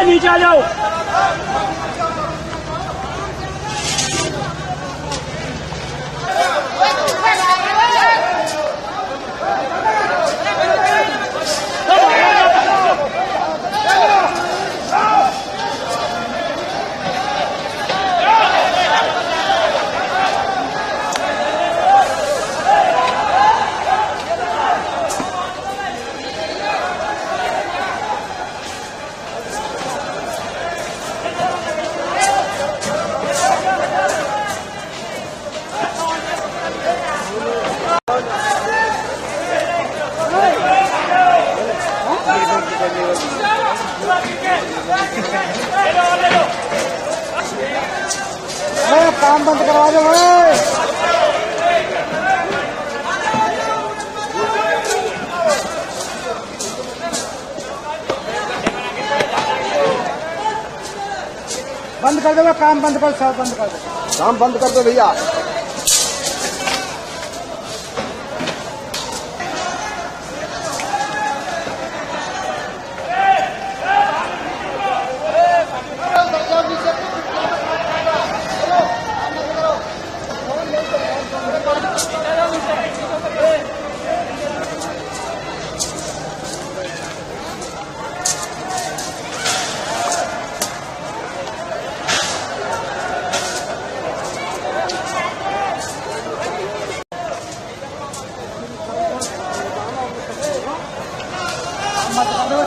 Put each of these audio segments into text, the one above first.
नीचे आ जाओ। काम बंद करवा दो भाई। बंद कर दो, काम बंद कर, सब बंद कर दो, काम बंद कर दो भैया।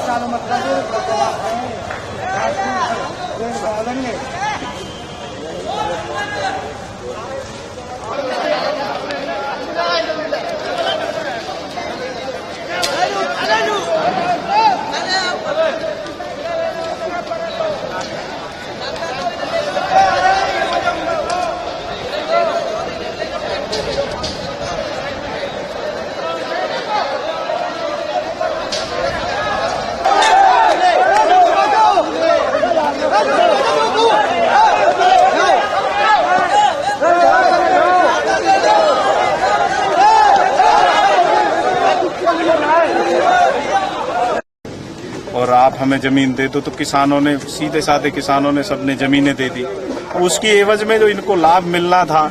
चालू मत कर और आप हमें जमीन दे दो, तो किसानों ने, सीधे साधे किसानों ने सबने जमीनें दे दी। उसकी एवज में जो इनको लाभ मिलना था,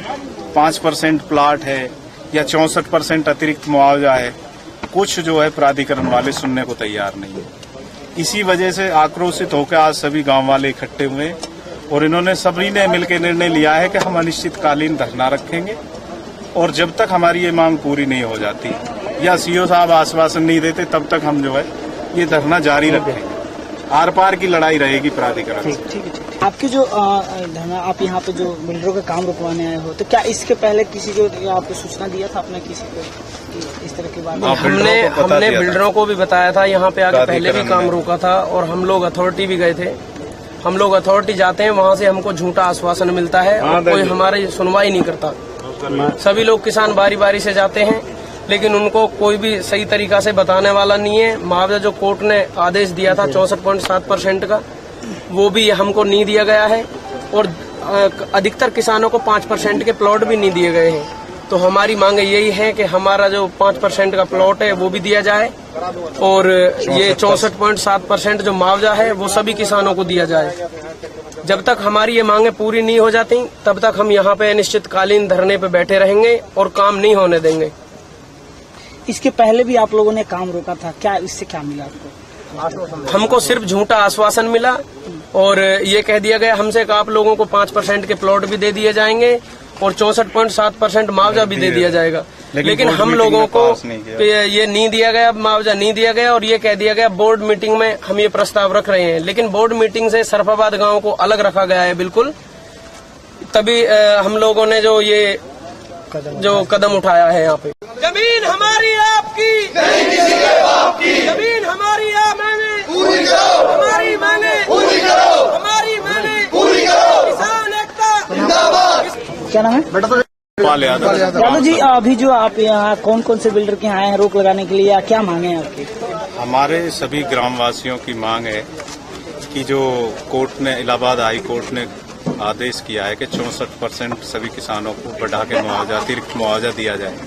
5% प्लाट है या 64% अतिरिक्त मुआवजा है, कुछ जो है प्राधिकरण वाले सुनने को तैयार नहीं है। इसी वजह से आक्रोशित होकर आज सभी गांव वाले इकट्ठे हुए और इन्होंने सभी ने मिलकर निर्णय लिया है कि हम अनिश्चितकालीन धरना रखेंगे और जब तक हमारी ये मांग पूरी नहीं हो जाती या सीओ साहब आश्वासन नहीं देते तब तक हम जो है ये धरना जारी रखेंगे। आर पार की लड़ाई रहेगी प्राधिकरण से। ठीक है। आपकी जो धरना, आप यहाँ पे जो बिल्डरों का काम रुकवाने आए हो, तो क्या इसके पहले किसी को आपको सूचना दिया था आपने किसी को इस तरह की बात? हमने बिल्डरों को भी बताया था, यहाँ पे आके पहले भी काम रोका था और हम लोग अथॉरिटी भी गए थे। हम लोग अथॉरिटी जाते हैं, वहाँ से हमको झूठा आश्वासन मिलता है और कोई हमारी सुनवाई नहीं करता। सभी लोग किसान बारी बारी से जाते हैं लेकिन उनको कोई भी सही तरीका से बताने वाला नहीं है। मुआवजा जो कोर्ट ने आदेश दिया था 64.7% का, वो भी हमको नहीं दिया गया है और अधिकतर किसानों को 5% के प्लॉट भी नहीं दिए गए हैं। तो हमारी मांग यही है कि हमारा जो 5% का प्लॉट है वो भी दिया जाए और ये 64.7% जो मुआवजा है वो सभी किसानों को दिया जाए। जब तक हमारी ये मांगे पूरी नहीं हो जाती तब तक हम यहाँ पे अनिश्चितकालीन धरने पे बैठे रहेंगे और काम नहीं होने देंगे। इसके पहले भी आप लोगों ने काम रोका था, क्या इससे क्या मिला आपको? हमको सिर्फ झूठा आश्वासन मिला और ये कह दिया गया हमसे कि आप लोगों को 5% के प्लॉट भी दे दिए जाएंगे और 64.7% मुआवजा भी दे दिया जाएगा। लेकिन हम लोगों को ये नहीं दिया गया, मुआवजा नहीं दिया गया और ये कह दिया गया बोर्ड मीटिंग में हम ये प्रस्ताव रख रहे हैं। लेकिन बोर्ड मीटिंग से सरफाबाद गांव को अलग रखा गया है बिल्कुल। तभी हम लोगों ने जो कदम उठाया है यहाँ पे। जमीन हमारी आपकी नहीं किसी के बाप की, जमीन हमारी मांगे पूरी करो, हमारी मांगे पूरी करो, हमारी मांगे पूरी करो। किसान एकता जिंदाबाद। क्या नाम है? यादव जी, अभी जो आप यहाँ कौन कौन से बिल्डर के यहाँ आए हैं रोक लगाने के लिए, या क्या मांगे हैं आपकी? हमारे सभी ग्रामवासियों की मांग है कि जो कोर्ट ने, इलाहाबाद हाई कोर्ट ने आदेश किया है कि 64% सभी किसानों को बढ़ा के मुआवजा, अतिरिक्त मुआवजा दिया जाए।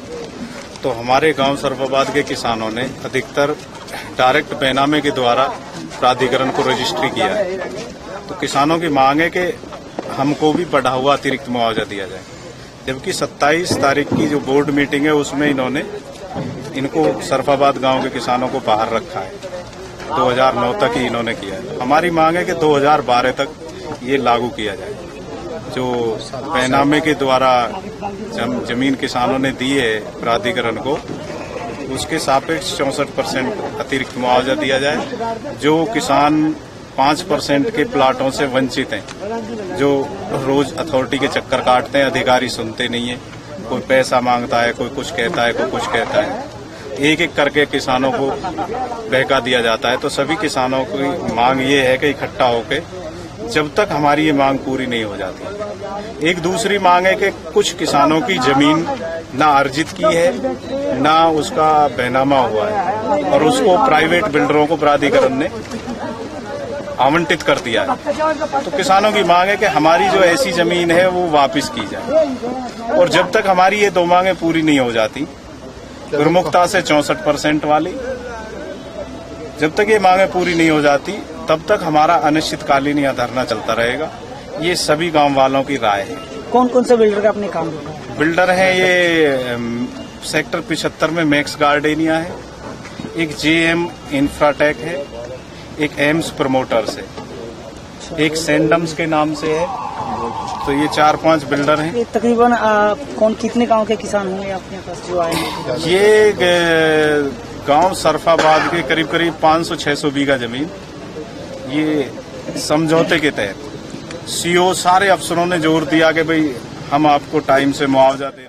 तो हमारे गांव सरफाबाद के किसानों ने अधिकतर डायरेक्ट बेनामे के द्वारा प्राधिकरण को रजिस्ट्री किया है। तो किसानों की मांग है कि हमको भी बढ़ा हुआ अतिरिक्त मुआवजा दिया जाए, जबकि 27 तारीख की जो बोर्ड मीटिंग है उसमें इनको सरफाबाद गांव के किसानों को बाहर रखा है। 2009 तक ही इन्होंने किया है। हमारी मांग है कि 2012 तक ये लागू किया जाए। जो पैनामे के द्वारा जमीन किसानों ने दी है प्राधिकरण को, उसके सापेक्ष 64% अतिरिक्त मुआवजा दिया जाए। जो किसान 5% के प्लाटों से वंचित हैं, जो रोज अथॉरिटी के चक्कर काटते हैं, अधिकारी सुनते नहीं है, कोई पैसा मांगता है, कोई कुछ कहता है, कोई कुछ कहता है, एक एक करके किसानों को बहका दिया जाता है। तो सभी किसानों की मांग ये है कि इकट्ठा होके जब तक हमारी ये मांग पूरी नहीं हो जाती। एक दूसरी मांग है कि कुछ किसानों की जमीन ना अर्जित की है, ना उसका बैनामा हुआ है, और उसको प्राइवेट बिल्डरों को प्राधिकरण ने आवंटित कर दिया है। तो किसानों की मांग है कि हमारी जो ऐसी जमीन है वो वापस की जाए। और जब तक हमारी ये दो मांगें पूरी नहीं हो जाती, प्रमुखता से 64% वाली, जब तक ये मांगें पूरी नहीं हो जाती तब तक हमारा अनिश्चितकालीन यह धरना चलता रहेगा। ये सभी गांव वालों की राय है। कौन कौन से बिल्डर का अपने काम रोका है? बिल्डर हैं ये सेक्टर 75 में मैक्स गार्डेनिया है, एक जेएम इंफ्राटेक है, एक एम्स प्रमोटर्स है, एक सेंडम्स के नाम से है। तो ये 4-5 बिल्डर हैं। ये तकरीबन कितने गांव के किसान होंगे आपके पास जो आए हैं? ये गांव सरफाबाद के करीब 500-600 बीघा जमीन, ये समझौते के तहत सीओ सारे अफसरों ने जोर दिया कि भाई हम आपको टाइम से मुआवजा दें।